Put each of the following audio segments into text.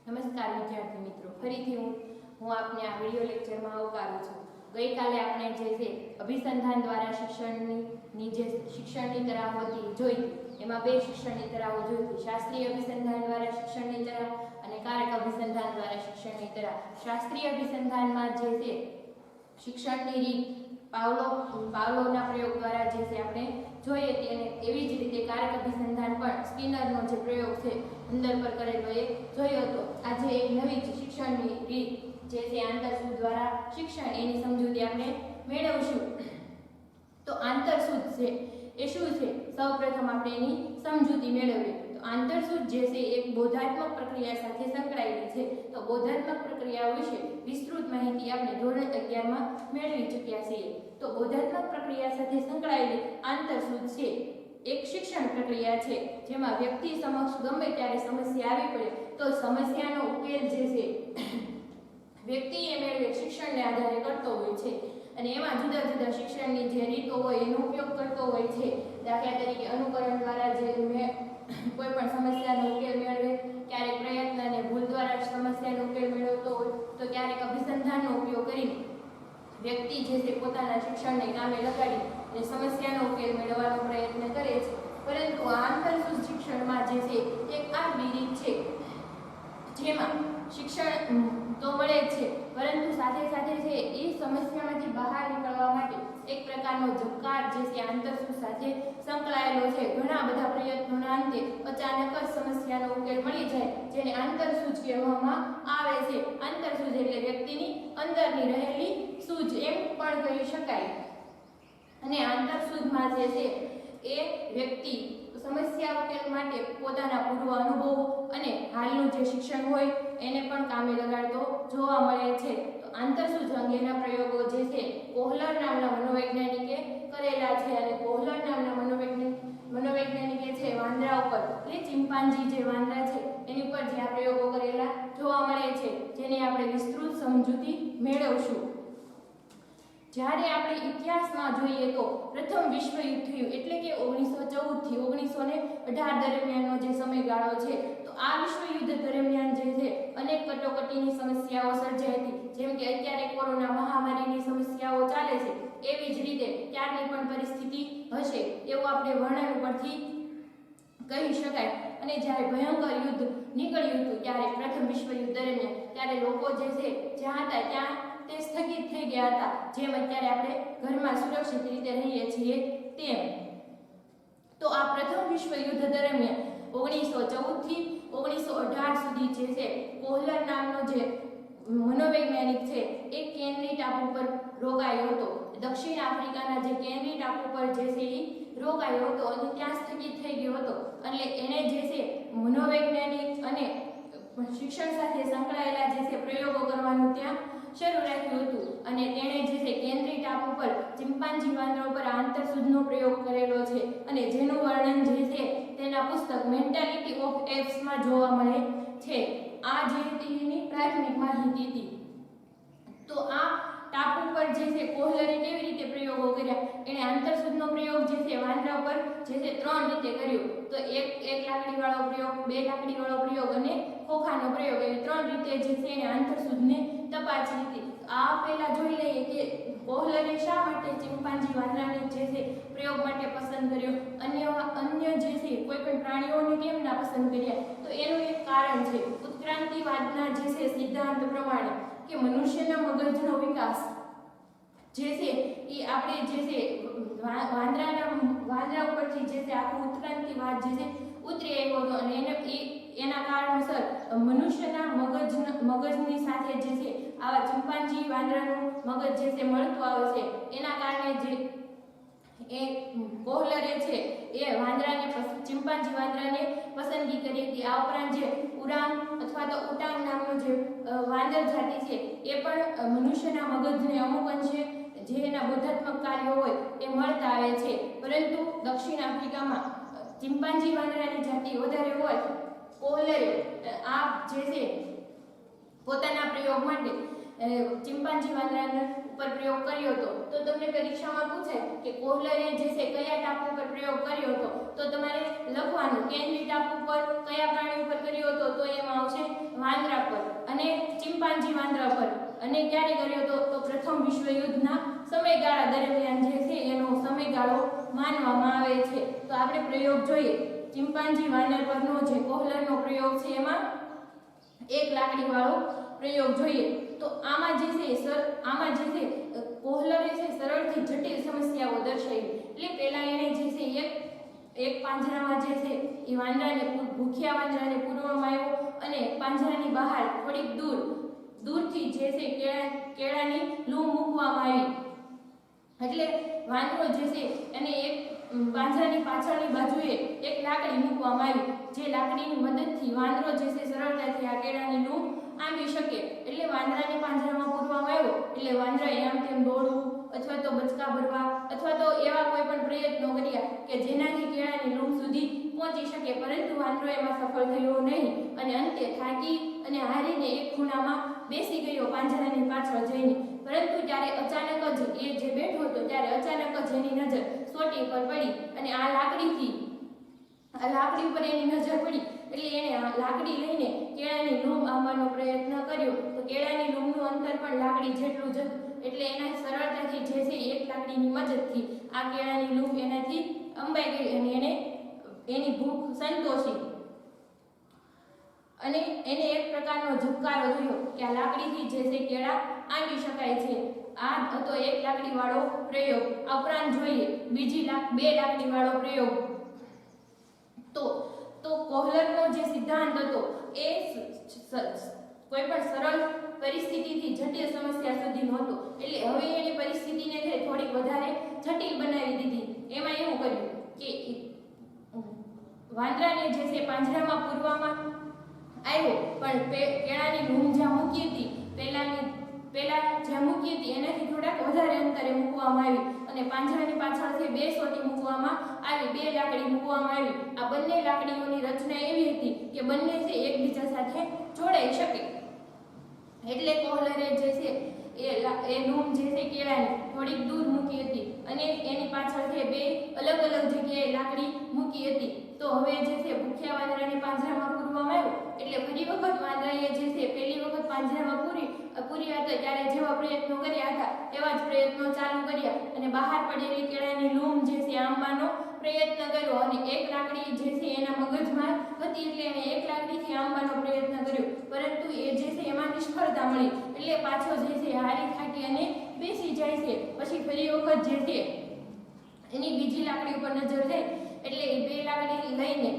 નમસ્કાર વિદ્યાર્થી મિત્રો, ફરીથી હું આપને આ વિડિયો લેક્ચરમાં આવકારું છું। ગઈકાલે આપણે જે છે અભિસંધાન દ્વારા શિક્ષણની જે શિક્ષણની તરાહોથી જોઈ, એમાં બે શિક્ષણની તરાહો જોઈ, શાસ્ત્રીય અભિસંધાન દ્વારા શિક્ષણની તરાહ અને કારક અભિસંધાન દ્વારા શિક્ષણની તરાહ। શાસ્ત્રીય અભિસંધાનમાં જે છે શિક્ષણની રીત પાવલોવના પ્રયોગ દ્વારા જે છે આપણે જોઈએ તેને, એવી જ રીતે કારક અભિસંધાન પણ સ્કિનરનો જે પ્રયોગ છે ઉંદર પર કરેલો એ જોયો હતો। આજે એક નવી શિક્ષણની રીત જે છે આંતરસૂઝ દ્વારા શિક્ષણ, એની સમજૂતી આપણે મેળવશું। તો આંતરસૂઝ છે એ શું છે, સૌપ્રથમ આપણે એની સમજૂતી મેળવીએ। તો આંતરસૂઝ જે છે એક બોધાત્મક પ્રક્રિયા સાથે સંકળાયેલી છે। તો બોધાત્મક પ્રક્રિયાઓ વિશે વિસ્તૃત માહિતી આપણે ધોરણ 11માં મેળવી ચૂક્યા છીએ। તો બોધાત્મક પ્રક્રિયા સાથે સંકળાયેલી આંતરસૂઝ છે એક શિક્ષણ પ્રક્રિયા છે, જેમાં વ્યક્તિ સમક્ષ ગમે ત્યારે સમસ્યા આવી પડે તો સમસ્યાનો ઉકેલ જે છે વ્યક્તિએ મેળવેલ શિક્ષણને આધારે કરતો હોય છે, અને એમાં જુદા જુદા શિક્ષણની જે રીતો હોય એનો ઉપયોગ કરતો હોય છે। દાખલા તરીકે અનુકરણ દ્વારા જે કોઈ પણ સમસ્યાનો ઉકેલ મેળવે, ક્યારેક પ્રયત્ન અને ભૂલ દ્વારા સમસ્યાનો ઉકેલ મેળવતો હોય, તો ક્યારેક અભિસંધાનનો ઉપયોગ કરીને વ્યક્તિ જે છે પોતાના શિક્ષણને કામે લગાડી અને સમસ્યાનો ઉકેલ મેળવવાનો પ્રયત્ન કરે છે। પરંતુ આંતરસૂઝ શિક્ષણમાં જે છે એક આગવી રીત છે, જેમાં શિક્ષણ તો મળે જ છે, પરંતુ સાથે સાથે છે એ સમસ્યામાંથી બહાર નીકળવા માટે એક પ્રકારનો ઝબકાર જે છે આંતરસૂઝ સાથે સંકળાયેલો છે। ઘણા બધા પ્રયત્નોના અંતે અચાનક જ સમસ્યાનો ઉકેલ મળી જાય, જેને આંતરસૂઝ કહેવામાં આવે છે। આંતરસૂઝ એટલે વ્યક્તિની અંદરની રહેલી સૂઝ એમ પણ કહી શકાય। અને આંતરસૂઝમાં જે છે એ વ્યક્તિ સમસ્યા ઉકેલ માટે પોતાના પૂર્વ અનુભવો અને હાલનું જે શિક્ષણ હોય એને પણ કામે લગાડતો જોવા મળે છે। તો આંતરસૂઝ અંગેના પ્રયોગો જે છે કોહલર નામના મનોવૈજ્ઞાનિકે કરેલા છે, અને કોહલર નામના મનોવૈજ્ઞાનિકે છે વાંદરા ઉપર, એટલે ચિમ્પાન્જી જે વાંદરા છે એની ઉપર જે આ પ્રયોગો કરેલા જોવા મળે છે, જેની આપણે વિસ્તૃત સમજૂતી મેળવશું। જ્યારે આપણે ઇતિહાસમાં જોઈએ તો પ્રથમ વિશ્વયુદ્ધ થયું, એટલે કે 1914 થી 1918 દરમિયાનનો જે સમયગાળો છે, તો આ વિશ્વયુદ્ધ દરમિયાન જે છે અનેક કટોકટીની સમસ્યાઓ સર્જાઈ હતી। જેમ કે અત્યારે કોરોના મહામારીની સમસ્યાઓ ચાલે છે, એવી જ રીતે ત્યારની પણ પરિસ્થિતિ હશે એવું આપણે વર્ણન ઉપરથી કહી શકાય। અને જ્યારે ભયંકર યુદ્ધ નીકળ્યું હતું ત્યારે પ્રથમ વિશ્વયુદ્ધ દરમિયાન, ત્યારે લોકો જે છે જ્યાં હતા ત્યાં તે સ્થગિત થઈ ગયા હતા, જેમ અત્યારે આપણે ઘરમાં સુરક્ષિત રીતે રહીએ છીએ તેમ। તો આ પ્રથમ વિશ્વયુદ્ધ દરમિયાન 1914 થી 1918 સુધી જે છે કોહલર નામનો જે મનોવૈજ્ઞાનિક છે એ કેનરી ટાપુ પર રોકાયો હતો। દક્ષિણ આફ્રિકાના જે કેનરી ટાપુ પર જે છે એ રોકાયો હતો અને ત્યાં સ્થગિત થઈ ગયો હતો। એટલે એને જે છે મનોવૈજ્ઞાનિક અને શિક્ષણ સાથે સંકળાયેલા જે છે પ્રયોગો કરવાનું ત્યાં શરૂ રાખ્યું હતું, અને તેણે જે છે કેનરી ટાપુ પર ચિમ્પાન્જી વાંદરા ઉપર આંતરસૂઝનો પ્રયોગ કરેલો છે, અને જેનું વર્ણન જે છે તેના પુસ્તક મેન્ટાલિટી ઓફ એપ્સમાં જોવા મળે છે। આ જે તેની પ્રાથમિક માહિતી હતી। તો આ ટાપુ પર જે છે કોહલરે કેવી રીતે પ્રયોગો કર્યા, એણે આંતરસૂઝનો પ્રયોગ જે છે વાંદરા પર જે છે 3 રીતે કર્યો। તો એક લાકડી વાળો પ્રયોગ, 2 લાકડી વાળો પ્રયોગ અને ખોખાનો પ્રયોગ, એવી 3 રીતે જે છે એને આંતરસૂઝને તપાસી હતી। આ પહેલા જોઈ લઈએ કે કોહલરે શા માટે ચિમ્પાન્જી વાંદરાને જે છે પ્રયોગ માટે પસંદ કર્યો, અન્ય જે છે કોઈ પણ પ્રાણીઓને કેમ ના પસંદ કર્યા। તો એનું એક કારણ છે ઉત્ક્રાંતિવાદના જે છે સિદ્ધાંત પ્રમાણે કે મનુષ્યના મગજનો વિકાસ જે છે એ આપણે જે છે વાંદરા ઉપરથી જે છે આખું ઉત્ક્રાંતિવાદ જે છે ઉતરી આવ્યો હતો, અને એના કારણસર મનુષ્યના મગજની સાથે જે છે આવા ચિમ્પાન્જી વાંદરાનું મગજ જે છે મળતું આવે છે। એના કારણે જે એ કોહલરે છે એ ચિમ્પાન્જી વાંદરાને પસંદગી કરી હતી। આ ઉપરાંત જે ઉરાંગ અથવા તો ઉટાંગ નામનો જે વાંદર જાતિ છે એ પણ મનુષ્યના મગજને અમુક અંશે જે એના બોધાત્મક કાર્યો હોય એ મળતા આવે છે, પરંતુ દક્ષિણ આફ્રિકામાં ચિમ્પાન્જી વાંદરાની જાતિ વધારે હોય। કોહલરે આ જે છે પોતાના પ્રયોગ માટે ચિમ્પાન્જી વાંદરા ઉપર પ્રયોગ કર્યો હતો। તો તમને પરીક્ષામાં પૂછે કે કોહલરે જે છે કયા ટાપુ પર પ્રયોગ કર્યો હતો, તો તમારે લખવાનું કેનરી ટાપુ પર કયા પ્રાણી ઉપર કર્યો હતો, તો એમાં આવશે વાંદરા પર અને ચિમ્પાન્જી વાંદરા પર. અને ક્યારે કર્યો તો પ્રથમ વિશ્વયુદ્ધના સમયગાળા દરમિયાન જે છે એનો સમયગાળો માનવામાં આવે છે. તો આપણે પ્રયોગ જોઈએ. ચિમ્પાન્જી વાનર પરનો જે કોહલરનો પ્રયોગ છે એમાં એક લાકડી વાળો પ્રયોગ જોઈએ. તો આમાં જે છે કોહલરે છે સરળથી જટિલ સમસ્યાઓ દર્શાવી. એટલે પહેલા એને જે છે એક પાંજરામાં જે છે એ વાંદરાને ભૂખ્યા વાંદરાને પૂરવામાં આવ્યો અને પાંજરાની બહાર થોડીક દૂરથી જે છે કેળાની લૂમ મૂકવામાં આવી. એટલે વાંદરો જે છે એને એક પાંજરાની પાછળની બાજુએ એક લાકડી મૂકવામાં આવી. જે લાકડીની મદદથી વાંદરો જે છે સરળતાથી આ કેળાની લૂમ આંબી શકે. એટલે વાંદરાને પાંજરામાં પૂરવામાં આવ્યો એટલે વાંદરાએ આમ તેમ દોડવું અથવા તો બચકા ભરવા અથવા તો એવા કોઈ પણ પ્રયત્નો કર્યા કે જેનાથી કેળાની લૂમ સુધી પહોંચી શકે, પરંતુ વાંદરો એમાં સફળ થયો નહીં અને અંતે થાકી અને હારીને એક ખૂણામાં બેસી ગયો પાંજરાની પાછળ જઈને. પરંતુ ત્યારે અચાનક જ એ જે બેઠો હતો ત્યારે અચાનક જ એની નજર સોટી પર પડી અને આ લાકડી ઉપર એની નજર પડી. એટલે એણે આ લાકડી લઈને કેળાની લૂમ આંબવાનો પ્રયત્ન કર્યો. તો કેળાની લૂમનું અંતર પણ લાકડી જેટલું જ હતું. એટલે એના સરળતાથી જે છે એક લાકડીની મદદથી આ કેળાની લૂમ એનાથી અંબાઈ ગઈ અને એને એની ભૂખ સંતોષી. અને એને એક પ્રકારનો ઝબકારો થયો કે આ લાકડીથી જે છે કેળા આંબી શકાય છે. આ હતો એક લાકડી વાળો પ્રયોગ. આ ઉપરાંત જોઈએ બે લાકડી વાળો પ્રયોગ. તો કોહલરનો જે સિદ્ધાંત હતો એ કોઈ પણ સરળ પરિસ્થિતિથી જટિલ સમસ્યા સુધીનો હતો. એટલે હવે એની પરિસ્થિતિને થોડીક વધારે જટિલ બનાવી દીધી. એમાં એવું કર્યું કે વાંદરાને જે છે પાંજરામાં પૂરવામાં આવ્યો, પણ કેળાની લૂમ જ્યાં મૂકી હતી પહેલા જ્યાં મૂકી હતી એનાથી થોડાક વધારે અંતરે મૂકવામાં આવી અને પાંજરાની પાછળથી બે સોટી મૂકવામાં આવી, બે લાકડી મૂકવામાં આવી. આ બંને લાકડીઓની રચના એવી હતી કે બંને છે એકબીજા સાથે જોડાઈ શકે. એટલે કોહલરે જે છે એ લૂમ જે છે કેળાની થોડીક દૂર મૂકી હતી અને એની પાછળથી બે અલગ અલગ જગ્યાએ લાકડી મૂકી હતી. તો હવે જે છે ભૂખ્યા વાંદરાને પાંજરામાં પૂરવામાં આવ્યો એટલે ફરી વખત વાંદરાએ જે છે પહેલી વખત પાંજરામાં પૂર્યા હતા ત્યારે જેવા પ્રયત્નો કર્યા હતા એવા જ પ્રયત્નો ચાલુ કર્યા અને બહાર પડેલી કેળાની લૂમ જે છે આંબવાનો પ્રયત્ન કર્યો અને એક લાકડી જે છે એના મગજમાં હતી એટલે એને એક લાકડીથી આંબવાનો પ્રયત્ન કર્યો, પરંતુ એ જે છે એમાં નિષ્ફળતા મળી. એટલે પાછો જે છે હારી થાકી અને બેસી જાય છે. પછી ફરી વખત જે છે એની બીજી લાકડી ઉપર નજર જાય એટલે એ બે લાકડી લઈને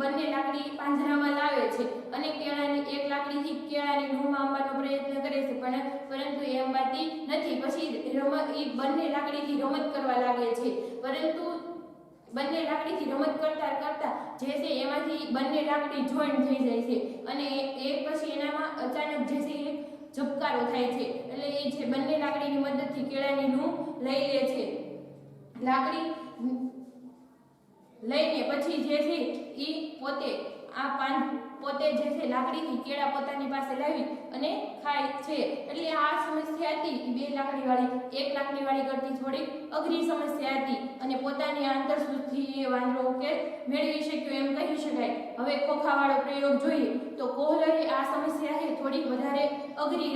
બંને લાકડી પાંજરામાં લાવે છે અને એક લાકડીથી કેળાની લૂમ આંબવાનો પ્રયત્ન કરે છે, પરંતુ એ અંબાતી નથી. પછી એ બંને લાકડીથી રમત કરવા લાગે છે, પરંતુ બંને લાકડીથી રમત કરતા જે છે એમાંથી બંને લાકડી જોઈન્ટ થઈ જાય છે અને એ પછી એનામાં અચાનક જે છે એક ઝબકારો થાય છે. એટલે એ જે બંને લાકડીની મદદથી કેળાની લૂમ લઈ લે છે. લાકડી લઈને પછી જે છે એ પોતે જે છે લાકડીથી કેળા પોતાની પાસે લાવી અને ખાય છે. એટલે આ સમસ્યા હતી બે લાકડી વાળી. એક લાકડી વાળી કરતી થોડી અઘરી સમસ્યા હતી અને પોતાની આંતરસૂઝથી એ વાંદરો ઉકેલ મેળવી શક્યો એમ કહી શકાય. હવે ખોખા વાળો પ્રયોગ જોઈએ તો કોહલરે આ સમસ્યા થોડીક વધારે અઘરી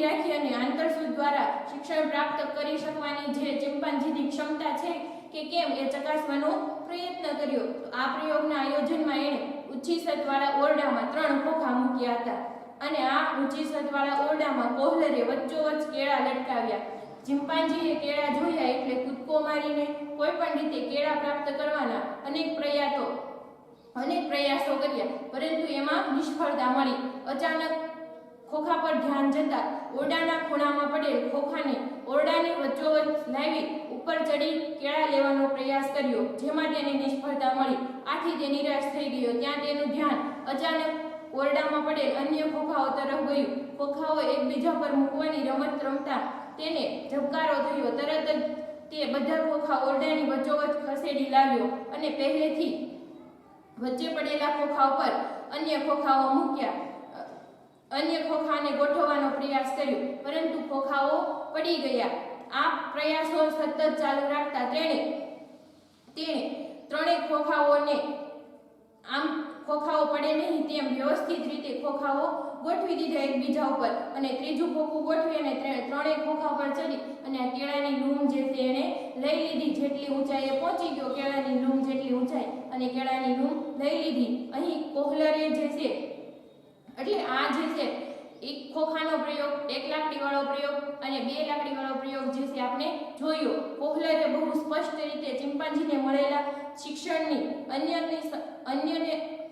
રાખી અને આંતરસૂઝ દ્વારા શિક્ષણ પ્રાપ્ત કરી શકવાની જે ચિમ્પાન્જીની ક્ષમતા છે કે કેમ એ ચકાસવાનો પ્રયત્ન કર્યો. આ પ્રયોગના આયોજનમાં એણે ઊંચી છતવાળા ઓરડામાં 3 ખોખા મૂક્યા હતા અને આ ઊંચી છતવાળા ઓરડામાં કોહલરે વચ્ચોવચ્ચ કેળા લટકાવ્યા. ચિમ્પાન્જીએ કેળા જોયા એટલે કૂદકો મારીને કોઈ પણ રીતે કેળા પ્રાપ્ત કરવાના અનેક પ્રયાસો કર્યા, પરંતુ એમાં નિષ્ફળતા મળી. અચાનક ખોખા પર ધ્યાન જતા ઓરડાના ખૂણામાં પડેલ ખોખાને ઓરડાની વચ્ચોવચ્ચ લાવી ઉપર ચડી કેળા લેવાનો પ્રયાસ કર્યો, જેમાં તેને નિષ્ફળતા મળી. આથી તે નિરાશ થઈ ગયો. ત્યાં તેનું ધ્યાન અચાનક ઓરડામાં પડેલ અન્ય ખોખાઓ તરફ ગયું. ખોખાઓ એકબીજા પર મૂકવાની રમત રમતા તેને ઝબકારો થયો. તરત જ તે બધા ખોખા ઓરડાની વચ્ચોવચ્ચ ખસેડી લાવ્યો અને પહેલેથી વચ્ચે પડેલા ખોખા ઉપર અન્ય ખોખાઓ મૂક્યા. અન્ય ખોખાને ગોઠવવાનો પ્રયાસ કર્યો, પરંતુ ખોખાઓ પડી ગયા. આ પ્રયાસો સતત ચાલુ રાખતા તેણે ત્રણેય ખોખાઓ પડે નહીં તેમ વ્યવસ્થિત રીતે ખોખાઓ ગોઠવી દીધા એકબીજા ઉપર અને ત્રીજું ખોખું ગોઠવી અને ત્રણેય ખોખા પર ચડી અને આ કેળાની લૂમ જે છે એને લઈ લીધી. જેટલી ઊંચાઈએ પહોંચી ગયો કેળાની લૂમ જેટલી ઊંચાઈ અને કેળાની લૂમ લઈ લીધી. અહીં કોહલરે જે છે એટલે આ જે છે એક ખોખાનો પ્રયોગ, એક લાકડીવાળો પ્રયોગ અને બે લાકડીવાળો પ્રયોગ જે છે આપણે જોયો. કોહલરે બહુ સ્પષ્ટ રીતે ચિંપાંજીને મળેલા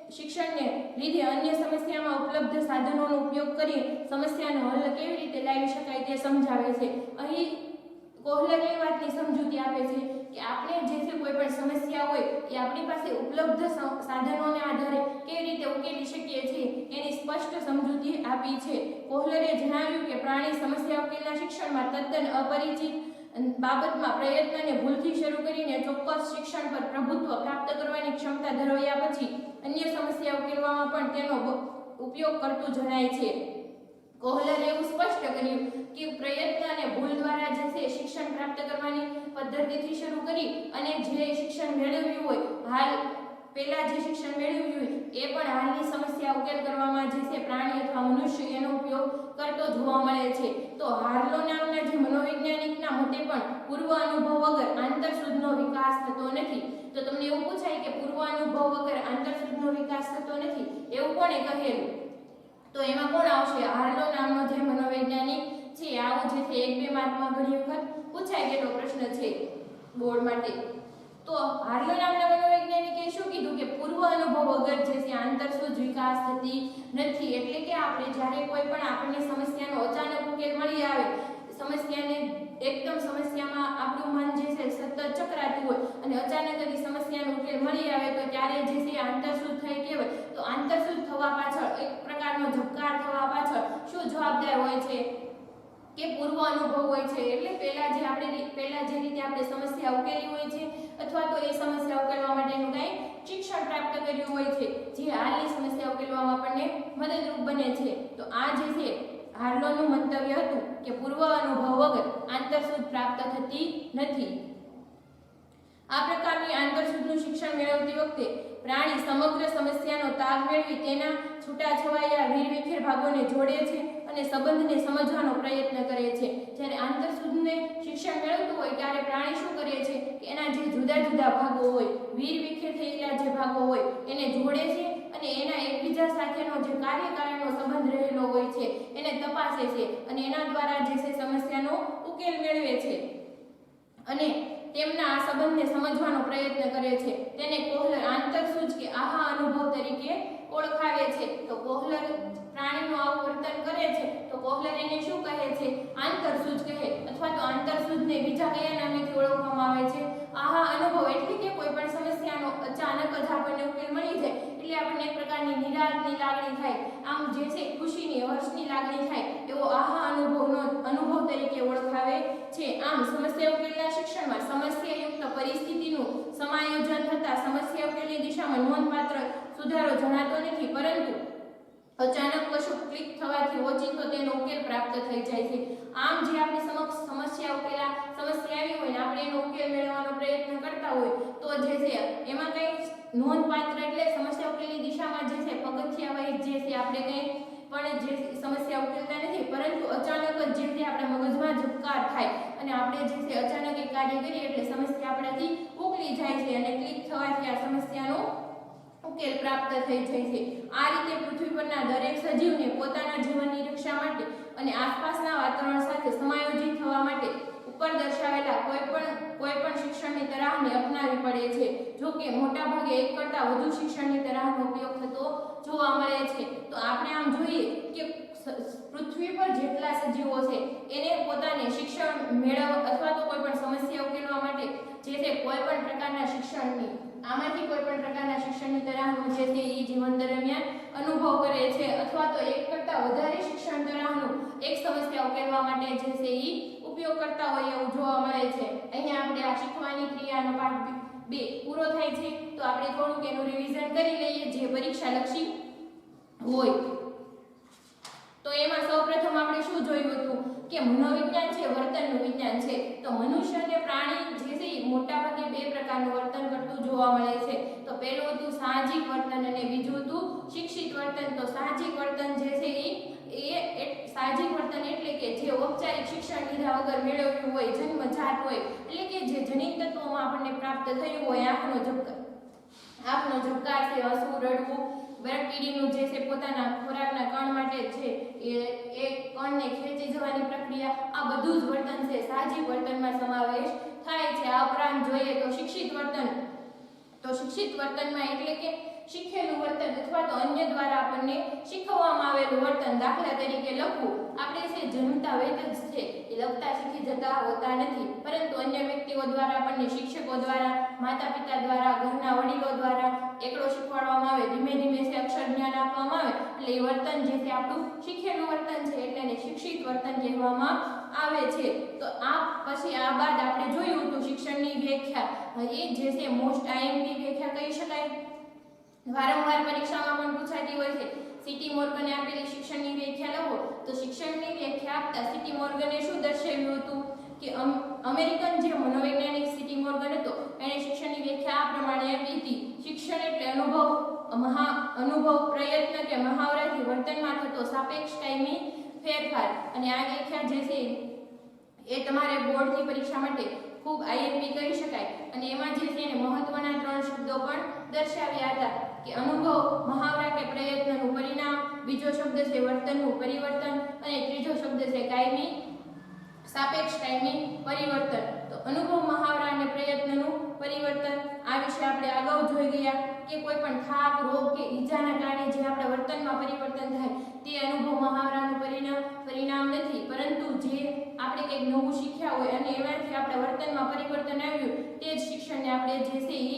શિક્ષણને લીધે અન્ય સમસ્યામાં ઉપલબ્ધ સાધનોનો ઉપયોગ કરી સમસ્યાનો હલ કેવી રીતે લાવી શકાય તે સમજાવે છે. અહીં કોહલર એ વાતની સમજૂતી આપે છે કે આપણે જે છે કોઈ પણ સમસ્યા હોય એ આપણી પાસે ઉપલબ્ધ સાધનોને આધારે કેવી રીતે ઉકેલી શકીએ છીએ એની સ્પષ્ટ સમજૂતી આપી છે. કોહલરે જણાવ્યું કે પ્રાણી સમસ્યા ઉકેલના શિક્ષણમાં તદ્દન અપરિચિત બાબતમાં પ્રયત્ન અને ભૂલથી શરૂ કરીને ચોક્કસ શિક્ષણ પર પ્રભુત્વ પ્રાપ્ત કરવાની ક્ષમતા ધરાવ્યા પછી અન્ય સમસ્યા ઉકેલવામાં પણ તેનો ઉપયોગ કરતું જણાય છે. કોહલરે એવું સ્પષ્ટ કર્યું કે પ્રયત્ન અને ભૂલ દ્વારા જે છે શિક્ષણ પ્રાપ્ત કરવાની પદ્ધતિથી શરૂ કરી અને જે શિક્ષણ મેળવ્યું હોય પહેલા જે શિક્ષણ મેળવ્યું હોય એ પણ હાલની સમસ્યા ઉકેલ કરવામાં જે છે પ્રાણી અથવા મનુષ્ય એનો ઉપયોગ કરતો જોવા મળે છે. તો હાર્લો નામના જે મનોવૈજ્ઞાનિકના મતે પણ પૂર્વ અનુભવ વગર આંતરસૂઝનો વિકાસ થતો નથી. તો તમને એવું પૂછાય કે પૂર્વ અનુભવ વગર આંતરસૂઝનો વિકાસ થતો નથી એવું કોણે કહેલું? તો એમાં કોણ આવશે? હાર્લો નામનો જે મનોવૈજ્ઞાનિક છે. આવું જે છે 1-2 માર્કમાં ઘણી વખત પૂછાય ગયેલો પ્રશ્ન છે બોર્ડ માટે. તો હાર્લો નામના મનોવૈજ્ઞાનિકે શું કીધું કે પૂર્વ અનુભવ વગર જે છે આંતરસૂઝ વિકાસ થતી નથી. એટલે કે આપણે જ્યારે કોઈ પણ આપણને સમસ્યાનો અચાનક ઉકેલ મળી આવે, સમસ્યામાં આપણું મન જે છે સતત ચક્રાતું હોય અને અચાનક જ સમસ્યાનો ઉકેલ મળી આવે તો ત્યારે જે છે આંતરસૂઝ થઈ કહેવાય. તો આંતરસૂઝ થવા પાછળ એક પ્રકારનો ઝબકાર થવા પાછળ શું જવાબદાર હોય છે કે પૂર્વ અનુભવ હોય છે. એટલે પહેલા જે રીતે આપણે સમસ્યા ઉકેલી હોય છે અથવા તો એ સમસ્યા ઉકેલવા માટેનું કંઈ શિક્ષણ પ્રાપ્ત કર્યું હોય છે જે હાલની સમસ્યા ઉકેલવામાં આપણને મદદરૂપ બને છે. તો આ જે છે હાર્લોનું મંતવ્ય હતું કે પૂર્વ અનુભવ વગર આંતરસૂઝ પ્રાપ્ત થતી નથી. આ પ્રકારની આંતરસૂઝનું શિક્ષણ મેળવતી વખતે પ્રાણી સમગ્ર સમસ્યાનો તાગ મેળવી તેના છૂટાછવાયા વિરવિખેર ભાગોને જોડે છે અને સંબંધને સમજવાનો પ્રયત્ન કરે છે. જ્યારે આંતરસૂઝને શિક્ષણ મેળવતું હોય ત્યારે પ્રાણી શું કરે છે કે એના જે જુદા જુદા ભાગો હોય, વિરવિખેર થયેલા જે ભાગો હોય એને જોડે છે અને એના એકબીજા સાથેનો જે કાર્યકારણનો સંબંધ રહેલો હોય છે એને તપાસે છે અને એના દ્વારા જે છે સમસ્યાનો ઉકેલ મેળવે છે અને તેમના આ સંબંધને સમજવાનો પ્રયત્ન કરે છે. તેને કોહલર આંતરસૂઝ કે આહા અનુભવ તરીકે ઓળખાવે છે. તો કોહલર પ્રાણીનું આવું વર્તન કરે છે તો કોહલર એને શું કહે છે? આંતરસૂઝ કહે. અથવા તો આંતરસૂઝને બીજા કયા નામેથી ઓળખવામાં આવે છે? આહા અનુભવ. એટલે કે કોઈ પણ સમસ્યાનો અચાનક જ આપણને ઉકેલ મળી જાય એટલે આપણને એક પ્રકારની નિરાંતની લાગણી થાય, આમ જે છે ખુશીની, હર્ષની લાગણી થાય, એવો આહા અનુભવ તરીકે ઓળખાવે છે. આમ સમસ્યા ઉકેલના શિક્ષણમાં સમસ્યાયુક્ત પરિસ્થિતિનું સમાયોજન થતાં સમસ્યા ઉકેલની દિશામાં નોંધપાત્ર સુધારો જણાતો નથી, પરંતુ અચાનક કશું ક્લિક થવાથી ઓચિંતો તેનો ઉકેલ પ્રાપ્ત થઈ જાય છે. આમ જે આપણી સમક્ષ સમસ્યા આવી હોય ને આપણે એનો ઉકેલ મેળવવાનો પ્રયત્ન કરતા હોય તો જે છે એમાં કંઈ નોંધપાત્ર એટલે સમસ્યા ઉકેલની દિશામાં જે છે પગથિયા વાઇઝ જે છે આપણે કંઈ પણ જે સમસ્યા ઉકેલતા નથી, પરંતુ અચાનક જ જે આપણા મગજમાં ઝબકાર થાય અને આપણે જે છે અચાનક એક કાર્ય કરીએ એટલે સમસ્યા આપણાથી ઉકલી જાય છે અને ક્લિક થવાથી આ સમસ્યાનો ઉકેલ પ્રાપ્ત થઈ જાય છે. આ રીતે પૃથ્વી પરના દરેક સજીવને પોતાના જીવનની રક્ષા માટે અને આસપાસના વાતાવરણ સાથે સમાયોજિત થવા માટે ઉપર દર્શાવેલા કોઈ પણ શિક્ષણની તરાહને અપનાવવી પડે છે. જો કે મોટાભાગે એક કરતાં વધુ શિક્ષણની તરાહનો ઉપયોગ થતો જોવા મળે છે. તો આપણે આમ જોઈએ કે પૃથ્વી પર જેટલા સજીવો છે એને પોતાને શિક્ષણ મેળવવા અથવા તો કોઈ પણ સમસ્યા ઉકેલવા માટે જે છે કોઈ પણ પ્રકારના શિક્ષણની તરાહનું જે છે એ જીવન દરમિયાન અનુભવ કરે છે અથવા તો એક કરતાં વધારે શિક્ષણ તરાહનું એક સમસ્યા ઉકેલવા માટે જે છે એ ઉપયોગ કરતા હોય એવું જોવા મળે છે. અહીંયા આપણે આ શીખવાની ક્રિયાનો પાઠ 2 પૂરો થાય છે. તો આપણે થોડુંક એનું રિવિઝન કરી લઈએ જે પરીક્ષાલક્ષી હોય. તો એમાં સૌપ્રથમ આપણે શું જોયું હતું કે મનોવિજ્ઞાન છે વર્તનનું વિજ્ઞાન છે. તો મનુષ્ય અને પ્રાણી જે છે મોટા ભાગે બે પ્રકારનું વર્તન કરતું જોવા મળે છે. તો પહેલું હતું સાહજિક વર્તન અને બીજું હતું શિક્ષિત વર્તન. તો સાહજિક વર્તન જે છે એ સાહજિક વર્તન એટલે કે જે ઔપચારિક શિક્ષણ લીધા વગર મેળવ્યું હોય, જન્મજાત હોય, એટલે કે જે જનિત તત્વોમાં આપણને પ્રાપ્ત થયું હોય, આંખનો ઝબકાર છે, હસવું, રડવું, બરકીડીનું જે છે પોતાના ખોરાકના કણ માટે છે એ કણને ખેંચી જવાની પ્રક્રિયા, આ બધું જ વર્તન છે સાહજિક વર્તનમાં સમાવેશ થાય છે. આ ઉપરાંત જોઈએ તો શિક્ષિત વર્તન. તો શિક્ષિત વર્તનમાં એટલે કે શીખેલું વર્તન અથવા તો અન્ય દ્વારા આપણને શીખવવામાં આવેલું વર્તન. દાખલા તરીકે લખવું, આપણે જે જન્મતા વેદ જ છે એ લખતા શીખી જતા હોતા નથી, પરંતુ અન્ય વ્યક્તિઓ દ્વારા આપણને શિક્ષકો દ્વારા, માતા પિતા દ્વારા, ઘરના વડીલો દ્વારા એકડો શીખવાડવામાં આવે, ધીમે ધીમે છે અક્ષર જ્ઞાન આપવામાં આવે, એટલે એ વર્તન જે છે આપણું શીખેલું વર્તન છે, એટલે એને શિક્ષિત વર્તન કહેવામાં આવે છે. તો આ પછી આ બાદ આપણે જોયું તો શિક્ષણની વ્યાખ્યા, એ જે છે મોસ્ટ આઈએમપી વ્યાખ્યા કહી શકાય, વારંવાર પરીક્ષામાં પણ પૂછાતી હોય છે. સીટી મોર્ગને આપેલી શિક્ષણની વ્યાખ્યા લખો. તો શિક્ષણની વ્યાખ્યા આપતા સીટી મોર્ગને શું દર્શાવ્યું હતું કે અમેરિકન જે મનોવૈજ્ઞાનિક સીટી મોર્ગન હતો એણે શિક્ષણની વ્યાખ્યા આ પ્રમાણે આપી હતી. શિક્ષણ એટલે અનુભવ, પ્રયત્ન કે મહાવરાથી વર્તનમાં થતો સાપેક્ષ કાયમી ફેરફાર. અને આ વ્યાખ્યા જે છે એ તમારે બોર્ડની પરીક્ષા માટે ખૂબ આઈએમપી કરી શકાય. અને એમાં જે છે એને મહત્વના 3 શબ્દો પણ દર્શાવ્યા હતા કે અનુભવ, મહાવરા કે પ્રયત્નનું પરિણામ, બીજો શબ્દ છે વર્તનનું પરિવર્તન અને ત્રીજો શબ્દ છે કાયમી, સાપેક્ષ કાયમી પરિવર્તન. તો અનુભવ, મહાવરા અને પ્રયત્નનું પરિવર્તન આ વિશે આપણે અગાઉ જોઈ ગયા કે કોઈ પણ થાક, રોગ કે ઈજાના કારણે જે આપણા વર્તનમાં પરિવર્તન થાય તે અનુભવ, મહાવરાનું પરિણામ નથી, પરંતુ જે આપણે કંઈક નવું શીખ્યા હોય અને એમાંથી આપણા વર્તનમાં પરિવર્તન આવ્યું તે જ શિક્ષણને આપણે જે છે એ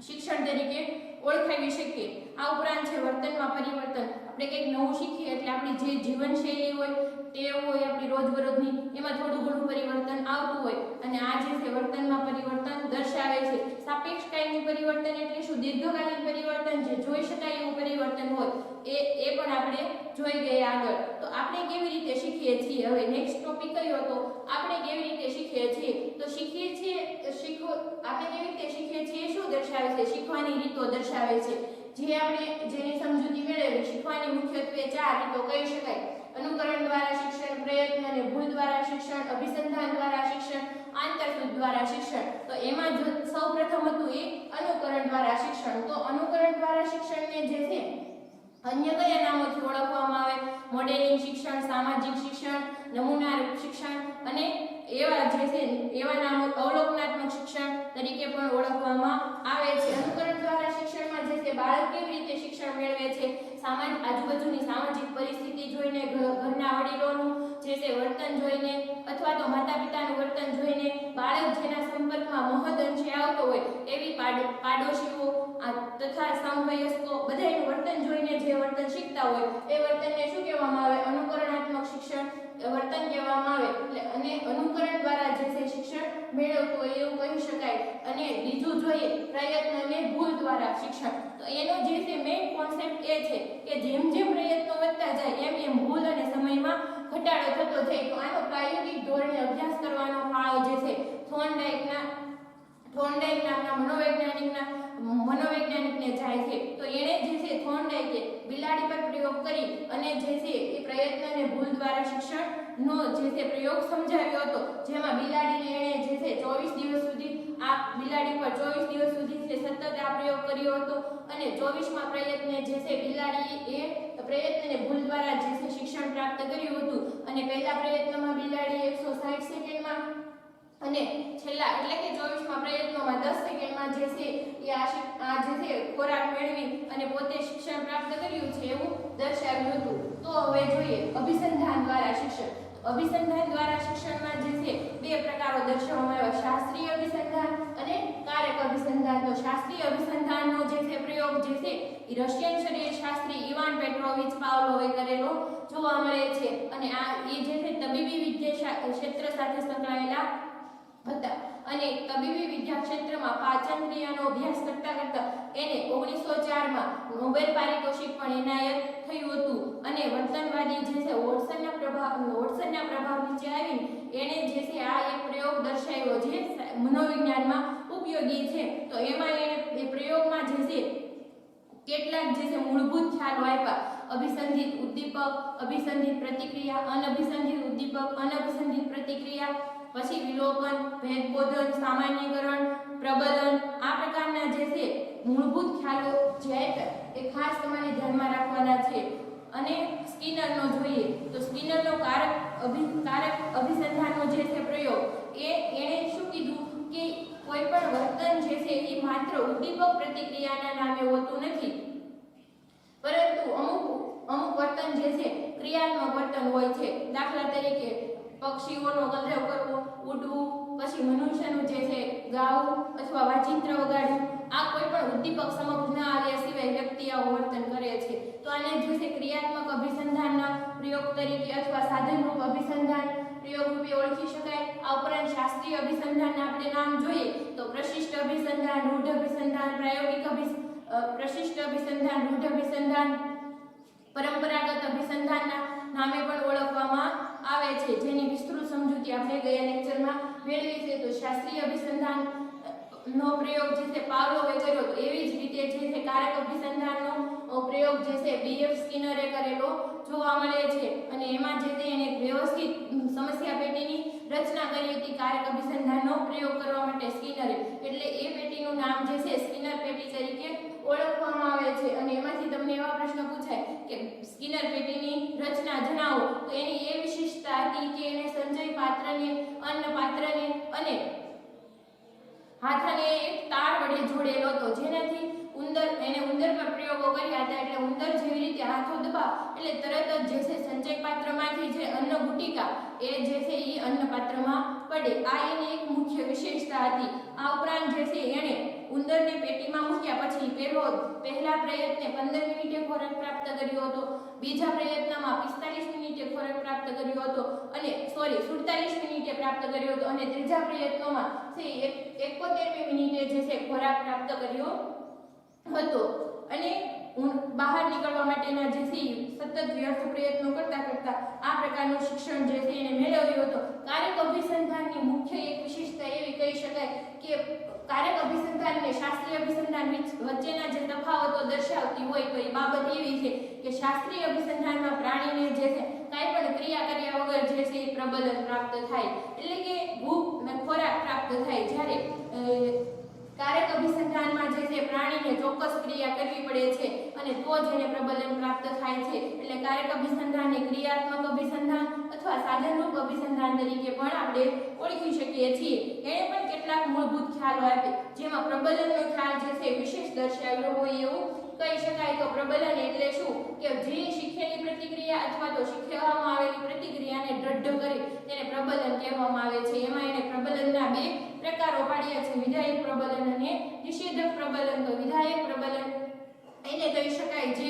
શિક્ષણ તરીકે ઓળખાવી શકીએ. આ ઉપરાંત છે વર્તનમાં પરિવર્તન. આપણે કંઈક નવું શીખીએ એટલે આપણી જે જીવનશૈલી હોય, ટેવ હોય આપણી રોજબરોજની, એમાં થોડું ઘણું પરિવર્તન આવતું હોય અને આ જે છે વર્તનમાં પરિવર્તન દર્શાવે છે. સાપેક્ષ કાયમી પરિવર્તન એટલે શું? દીર્ઘકાલીન પરિવર્તન, જે જોઈ શકાય એવું પરિવર્તન હોય એ પણ આપણે જોઈ ગયા આગળ. તો આપણે કેવી રીતે શીખીએ છીએ? હવે નેક્સ્ટ ટોપિક કયો હતો? આપણે કેવી રીતે શીખીએ છીએ? તો આપણે કેવી રીતે શીખીએ છીએ શું દર્શાવે છે? શીખવાની રીતો દર્શાવે છે. જેની સમજૂતી મેળવી શીખવાની મુખ્યત્વે 4 રીતો કહી શકાય. અનુકરણ દ્વારા શિક્ષણ, પ્રયત્ન અને ભૂલ દ્વારા શિક્ષણ, અભિસંધાન દ્વારા શિક્ષણ, આંતરસૂચ દ્વારા શિક્ષણ. તો એમાં જો સૌપ્રથમ હતું એ અનુકરણ દ્વારા શિક્ષણ. તો અનુકરણ દ્વારા શિક્ષણને જે છે અન્ય કયા નામોથી ઓળખવામાં આવે? મોડેલિંગ શિક્ષણ, સામાજિક શિક્ષણ, નમૂનારૂપ શિક્ષણ અને એવા નામો અવલોકનાત્મક શિક્ષણ તરીકે પણ ઓળખવામાં આવે છે. અનુકરણ દ્વારા શિક્ષણમાં જે છે બાળક કેવી રીતે શિક્ષણ મેળવે છે? આજુબાજુની સામાજિક પરિસ્થિતિ જોઈને, ઘરના વડીલોનું જે છે વર્તન જોઈને અથવા તો માતા પિતાનું વર્તન જોઈને, બાળક જેના સંપર્કમાં મહદ અંશે આવતો હોય એવી પાડોશીઓ તથા સમવયસ્કો બધાનું વર્તન જોઈને જે વર્તન શીખતા હોય એ વર્તનને શું કહેવામાં આવે? અનુકરણાત્મક શિક્ષણ વર્તન કહેવામાં આવે. એટલે અને અનુકરણ દ્વારા જે છે શિક્ષણ મેળવતું હોય એવું કહી શકાય. અને બીજું જોઈએ પ્રયત્ન અને ભૂલ દ્વારા શિક્ષણ. તો એનો જે છે મેઇન કોન્સેપ્ટ એ છે કે જેમ જેમ પ્રયત્નો વધતા જાય એમ ભૂલ અને સમયમાં ઘટાડો થતો જાય. તો આનો પ્રાયોગિક ધોરણે અભ્યાસ કરવાનો ફાળો જે છે થોર્નડાઇક નામના મનોવૈજ્ઞાનિકને જાય છે. તો એણે જે છે થોર્નડાઇકે બિલાડી પર પ્રયોગ કરી અને જે છે એ પ્રયત્ન અને ભૂલ દ્વારા શિક્ષણનો જે છે પ્રયોગ સમજાવ્યો હતો. જેમાં બિલાડીને એણે જે છે 24 દિવસ સુધી આ બિલાડી પર 24 દિવસ સુધી સતત આ પ્રયોગ કર્યો હતો અને 24માં પ્રયત્ને જે છે બિલાડીએ પ્રયત્ન અને ભૂલ દ્વારા જે છે શિક્ષણ પ્રાપ્ત કર્યું હતું. અને પહેલા પ્રયત્નમાં બિલાડી 160 સેકન્ડમાં અને છેલ્લા એટલે કે 24માં પ્રયત્નોમાં 10 સેકન્ડમાં જે છે એ આ જે છે ખોરાક મેળવી અને પોતે શિક્ષણ પ્રાપ્ત કર્યું છે એવું દર્શાવ્યું હતું. તો હવે જોઈએ અભિસંધાન દ્વારા શિક્ષણ. અભિસંધાન દ્વારા શિક્ષણમાં જે છે 2 પ્રકારો દર્શાવવામાં આવ્યા: શાસ્ત્રીય અભિસંધાન અને કારક અભિસંધાન. તો શાસ્ત્રીય અભિસંધાનનો જે છે પ્રયોગ જે છે એ રશિયન શરીરશાસ્ત્રી ઇવાન પેટ્રોવિચ પાવલોવે કરેલો જોવા મળે છે. અને એ જે છે તબીબી વિદ્યા ક્ષેત્ર સાથે સંકળાયેલા હતા. અને તબીબી વિદ્યા ક્ષેત્રમાં પાચન ક્રિયાનો અભ્યાસ કરતા કરતા એને 1904માં નોબેલ પારિતોષિક પણ એનાયત થયું હતું. અને વર્તનવાદી જે છે વોટસનના પ્રભાવ નીચે આવીને એને જે છે આ એક પ્રયોગ દર્શાવ્યો જે મનોવિજ્ઞાનમાં ઉપયોગી છે. તો એમાં એને એ પ્રયોગમાં જે છે કેટલાક જે છે મૂળભૂત ખ્યાલો આપ્યા: અભિસંધિત ઉદ્દીપક, અભિસંધિત પ્રતિક્રિયા, અનઅભિસંધિત ઉદ્દીપક, અનઅભિસંધિત પ્રતિક્રિયા, પછી વિલોપન, ભેદબોધન, સામાન્યીકરણ, પ્રબલન, આ પ્રકારના જે છે મૂળભૂત ખ્યાલો જે આપ્યા એ ખાસ તમારે ધ્યાનમાં રાખવાના છે. અને સ્કિનરનો જોઈએ તો સ્કિનરનો કારક અભિસંધાનનો જે છે પ્રયોગ એણે શું કીધું કે કોઈ પણ વર્તન જે છે એ માત્ર ઉદ્દીપક પ્રતિક્રિયાના નામે હોતું નથી, પરંતુ અમુક વર્તન જે છે ક્રિયાત્મક વર્તન હોય છે. દાખલા તરીકે પક્ષીઓનો કલરવ કરવો, ઉડવું, પછી મનુષ્યનું જે છે ગાવું અથવા વાજિંત્ર વગાડવું, આ કોઈ પણ ઉદ્દીપક સમક્ષ ન આવ્યા સિવાય વ્યક્તિ આવું વર્તન કરે છે. તો આને જે છે ક્રિયાત્મક અભિસંધાનના પ્રયોગ તરીકે અથવા સાધનરૂપ અભિસંધાન પ્રયોગ રૂપે ઓળખી શકાય. આ ઉપરાંત શાસ્ત્રીય અભિસંધાનના આપણે નામ જોઈએ તો પ્રશિષ્ટ અભિસંધાન, રૂઢ અભિસંધાન, પ્રશિષ્ટ અભિસંધાન, રૂઢ અભિસંધાન, પરંપરાગત અભિસંધાનના નામે પણ ઓળખવામાં આવે છે, જેની વિસ્તૃત સમજૂતી આપણે ગયા લેક્ચરમાં મેળવી છે. તો શાસ્ત્રીય અભિસંધાન નો પ્રયોગ જે છે પાવલોવે કર્યો, તો એવી જ રીતે જે છે કારક અભિસંધાનનો પ્રયોગ જે છે બીએફ સ્કિનરે કરેલો જોવા મળે છે. અને એમાં જે છે એને વ્યવસ્થિત સમસ્યા પેટીની રચના કરી હતી કારક અભિસંધાનનો પ્રયોગ કરવા માટે સ્કિનરે. એટલે એ પેટીનું નામ જે છે સ્કિનર પેટી તરીકે ઓળખવામાં આવે છે. અને એમાંથી તમને એવા પ્રશ્ન પૂછાય કે સ્કિનર પેટીની રચના જણાવો, તો એની એ વિશેષતા હતી કે એને સંચય પાત્રને, અન્ન પાત્રને અને હાથને એક તાર વડે જોડેલો હતો, જેનાથી ઉંદર પર પ્રયોગો કર્યા હતા. એટલે ઉંદર જેવી રીતે હાથો દબાવ એટલે તરત જ જે છે સંચય પાત્રમાંથી જે અન્ન ગુટિકા એ જે છે એ અન્ન પાત્રમાં પડે. આ એની એક મુખ્ય વિશેષતા હતી. આ ઉપરાંત જે છે એણે ઉંદરને પેટીમાં મૂક્યા પછી પહેલા પ્રયત્ને 15 મિનિટે ખોરાક પ્રાપ્ત કર્યો હતો, બીજા પ્રયત્નમાં 45 મિનિટે ખોરાક પ્રાપ્ત કર્યો હતો અને 47 મિનિટે પ્રાપ્ત કર્યો હતો, અને ત્રીજા પ્રયત્નોમાં 71 મિનિટે જે છે ખોરાક પ્રાપ્ત કર્યો હતો. અને બહાર નીકળવા માટેના જે છે સતત વ્યર્થ પ્રયત્નો કરતા આ પ્રકારનું શિક્ષણ જે છે એને મેળવ્યું હતું. કારક અભિસંધાનની મુખ્ય એક વિશેષતા એવી કહી શકાય કે કારક અભિસંધાન અને શાસ્ત્રીય અભિસંધાન વચ્ચેના જે તફાવતો દર્શાવતી હોય તો એ બાબત એવી છે કે શાસ્ત્રીય અભિસંધાનમાં પ્રાણીને જે છે કાંઈ પણ ક્રિયા કર્યા વગર જે છે એ પ્રબલન પ્રાપ્ત થાય, એટલે કે ભૂખ ખોરાક પ્રાપ્ત થાય. જ્યારે કારક અભિસંધાનમાં જે છે પ્રાણીને ચોક્કસ ક્રિયા કરવી પડે છે અને તો જ એને પ્રબલન પ્રાપ્ત થાય છે. એટલે કારક અભિસંધાનને ક્રિયાત્મક અભિસંધાન અથવા સાધનરૂપ અભિસંધાન તરીકે પણ આપણે ઓળખી શકીએ છીએ. એણે પણ કેટલાક મૂળભૂત ખ્યાલો આપ્યા, જેમાં પ્રબલનનો ખ્યાલ જે છે વિશેષ દર્શાવ્યો હોય એવું કહી શકાય. તો પ્રબલન એટલે શું કે જે શીખેલી પ્રતિક્રિયા અથવા તો શીખવવામાં આવેલી પ્રતિક્રિયાને દ્રઢ કરે તેને પ્રબલન કહેવામાં આવે છે. એમાં એને પ્રબલનના બે પ્રકારો પાડ્યા છે: વિધાયક પ્રબલન અને નિષેધક પ્રબલન. તો વિધાયક પ્રબલન એને કહી શકાય જે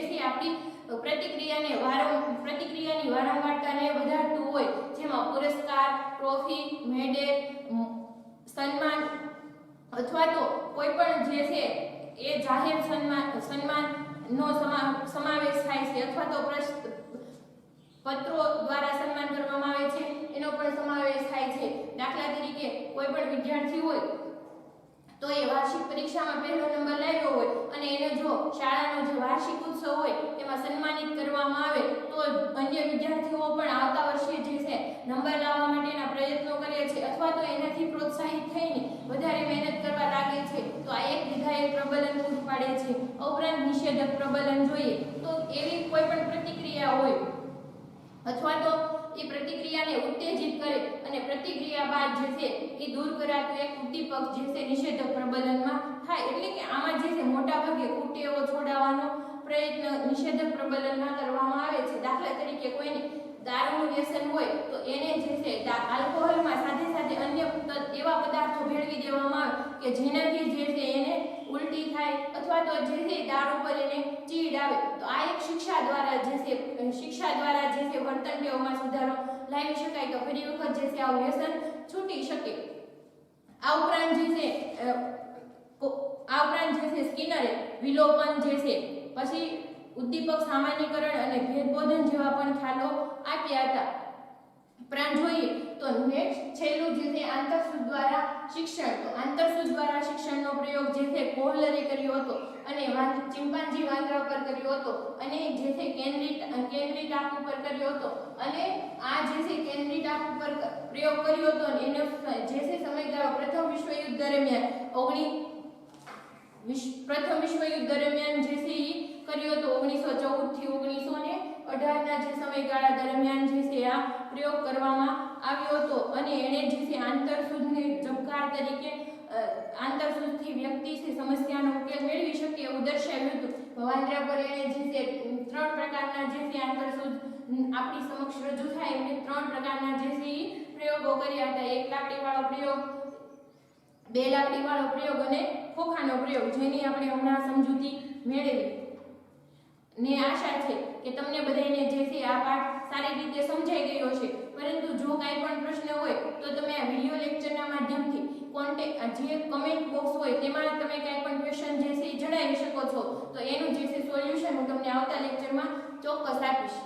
છે આપણી પ્રતિક્રિયાની વારંવારતાને વધારતું હોય, જેમાં પુરસ્કાર, ટ્રોફી, મેડલ, સન્માન અથવા તો કોઈ પણ જે છે એ જાહેર સન્માનનો સમાવેશ થાય છે, અથવા તો પત્રો દ્વારા સન્માન કરવામાં આવે છે એનો પણ સમાવેશ થાય છે. દાખલા તરીકે કોઈ પણ વિદ્યાર્થી હોય તો એ વાર્ષિક પરીક્ષામાં પહેલો નંબર લાવ્યો હોય અને એને જો શાળાનો જે વાર્ષિક ઉત્સવ હોય એમાં સન્માનિત કરવામાં આવે તો અન્ય વિદ્યાર્થીઓ પણ આવતા વર્ષે જે છે નંબર લાવવા માટેના પ્રયત્નો કરે છે, અથવા તો એનાથી પ્રોત્સાહિત થઈને વધારે મહેનત કરવા લાગે છે. તો આ એક વિધાયક પ્રબલન પૂરું પાડે છે. ઉપરાંત નિષેધક પ્રબલન જોઈએ તો એવી કોઈ પણ પ્રતિક્રિયા હોય અથવા તો એ પ્રતિક્રિયાને ઉત્તેજિત કરે અને પ્રતિક્રિયા બાદ જે છે એ દૂર કરાતું એક ઉદ્દીપક જે છે નિષેધક પ્રબલનમાં થાય. એટલે કે આમાં જે છે મોટા ભાગે કુટેવો છોડાવવાનો પ્રયત્ન નિષેધક પ્રબલનમાં કરવામાં આવે છે. દાખલા તરીકે કોઈને દારૂનું વ્યસન હોય તો એને જે છે આલ્કોહોલમાં સાથે સાથે અન્ય એવા પદાર્થો ભેળવી દેવામાં આવે કે જેનાથી જે છે એને ઉલટી થાય અથવા તો જે છે દારૂ પર એને ચીડ આવે. તો આ એક શિક્ષા દ્વારા જે છે વર્તન ટેવોમાં સુધારો લાવી શકાય. તો ફરી વખત જે છે આવું વ્યસન છૂટી શકે. આ ઉપરાંત જે છે સ્કિનરે વિલોપન જે છે, પછી ઉદ્દીપક સામાન્યકરણ અને ભેદબોધન જેવા પણ ખ્યાલો આપ્યા હતા. ઉપરાંત જોઈએ તો નેક્સ્ટ છેલ્લું જે છે આંતરસૂઝ દ્વારા શિક્ષણ. તો આંતરસૂઝ દ્વારા શિક્ષણનો પ્રયોગ જે છે કોહલરે કર્યો હતો અને ચિંપાંજી વાંદરા પર કર્યો હતો અને જે છે કેનરી ટાપુ પર કર્યો હતો. અને આ જે છે કેનરી ટાપુ પર પ્રયોગ કર્યો હતો અને એનો જે છે સમયગાળો પ્રથમ વિશ્વયુદ્ધ દરમિયાન પ્રથમ વિશ્વયુદ્ધ દરમિયાન જે છે એ કર્યો હતો 1914 થી 1918 ના જે સમયગાળા દરમિયાન જે છે આ પ્રયોગ કરવામાં આવ્યો હતો. અને એણે જે છે આંતરસૂઝને ઝબકાર તરીકે આંતરસૂઝથી વ્યક્તિ છે સમસ્યાનો ઉકેલ મેળવી શકે એવું દર્શાવ્યું હતું. વાંદરા પર એણે જે છે 3 પ્રકારના જે છે આંતરસૂઝ આપણી સમક્ષ રજૂ થાય એમ 3 પ્રકારના જે છે પ્રયોગો કર્યા હતા. 1 લાકડીવાળો પ્રયોગ, 2 લાકડીવાળો પ્રયોગ અને ખોખાનો પ્રયોગ, જેની આપણે હમણાં સમજૂતી મેળવી. ને આશા છે કે તમને બધાને જે છે આ પાઠ સારી રીતે સમજાઈ ગયો છે. પરંતુ જો કાંઈ પણ પ્રશ્ન હોય તો તમે આ વિડિયો લેક્ચરના માધ્યમથી જે કમેન્ટ બોક્સ હોય તેમાં તમે કાંઈ પણ ક્વેશ્ચન જે છે એ જણાવી શકો છો. તો એનું જે છે સોલ્યુશન હું તમને આવતા લેક્ચરમાં ચોક્કસ આપીશ.